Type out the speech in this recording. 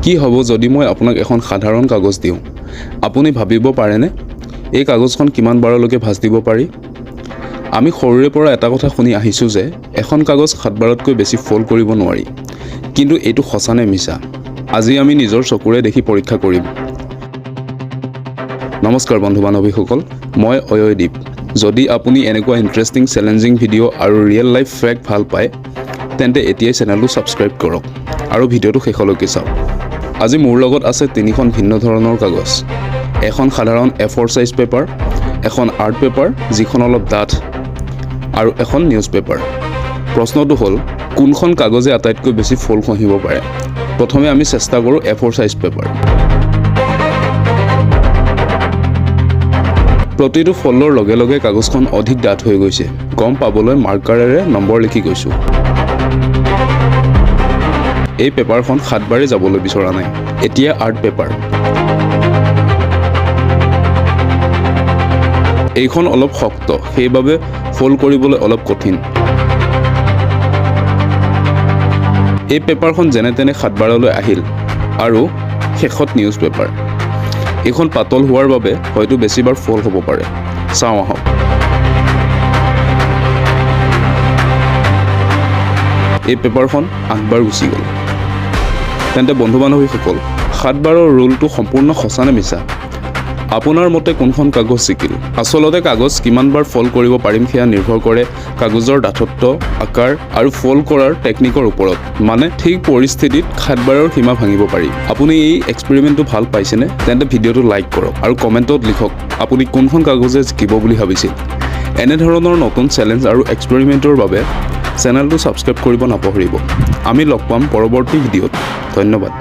কি হ'ব যদি মই আপোনাক এখন সাধাৰণ কাগজ দিওঁ আপুনি ভাবিব পাৰেনে এই কাগজখন কিমান বাৰলৈকে ভাঁজ দিব পাৰি আমি সৰুৰে পৰা এটা কথা শুনি আহিছোঁ যে এখন কাগজ 7 বাৰতকৈ বেছি ফল্ড কৰিব নোৱাৰি কিন্তু এইটো সঁচা নে মিছা আজি আমি নিজৰ চকুৰে দেখি পৰীক্ষা কৰিম নমস্কাৰ বন্ধু বান্ধৱীসকল মই অয়দীপ যদি আপুনি এনেকুৱা ইন্টাৰেষ্টিং চ্যালেঞ্জিং ভিডিও আৰু ৰিয়েল লাইফ ফ্যাক্ট ভাল পায় তেন্তে এতিয়াই চেনেলটো সাবস্ক্ৰাইব কৰক আৰু ভিডিওটো শেষলৈকে চাওক আজি মোৰ লগত আছে তিনিখন ভিন্ন ধৰণৰ কাগজ এখন সাধাৰণ A4 সাইজ পেপাৰ এখন আৰ্ট পেপাৰ যিখন অলপ ডাঠ আৰু এখন নিউজ পেপাৰ প্ৰশ্নটো হ'ল কোনখন কাগজে আটাইতকৈ বেছি ফল্ড খহিব পাৰে প্ৰথমে আমি চেষ্টা কৰো A4 সাইজ পেপাৰ প্ৰতিটো ফল্ডৰ লগে লগে কাগজখন অধিক ডাঠ হৈ গৈছে গম পাবলৈ মাৰ্কাৰেৰে নম্বৰ লিখি গৈছো এই পেপাৰখন 7 বাৰে যাবলৈ বিচৰা নাই এতিয়া আৰ্ট পেপাৰ এইখন অলপ শক্ত সেইবাবে ফল্ড কৰিবলৈ অলপ কঠিন এই পেপাৰখন যেনে তেনে 7 বাৰলৈ আহিল আৰু শেষত নিউজ পেপাৰ এইখন পাতল হোৱাৰ বাবে হয়তো বেছিবাৰ ফল্ড হ'ব পাৰে চাওঁ আহক এই পেপাৰখন 8 বাৰ গুচি গ'ল তেন্তে বন্ধু বান্ধৱীসকল 7 বাৰৰ ৰুলটো সম্পূৰ্ণ সঁচা নে মিছা আপোনাৰ মতে কোনখন কাগজ জিকিল আসলতে কাগজ কিমান বাৰ ফল্ড কৰিব পাৰিম সেয়া নিৰ্ভৰ কৰে কাগজৰ ডাঠত্ব আকাৰ আৰু ফল্ড কৰাৰ টেকনিকৰ ওপৰত মানে ঠিক পৰিস্থিতিত 7 বাৰৰ সীমা ভাঙিব পাৰি আপুনি এই এক্সপেৰিমেন্টটো ভাল পাইছেনে তেন্তে ভিডিওটো লাইক কৰক আৰু কমেন্টত লিখক আপুনি কোনখন কাগজে জিকিব বুলি ভাবিছিল এনে ধৰণৰ নতুন চ্যালেঞ্জ আৰু এক্সপেৰিমেন্টৰ বাবে চেনেলটো সাবস্ক্ৰাইব কৰিব নাপাহৰিব আমি লগ পাম পৰৱৰ্তী ভিডিওত ধন্যবাদ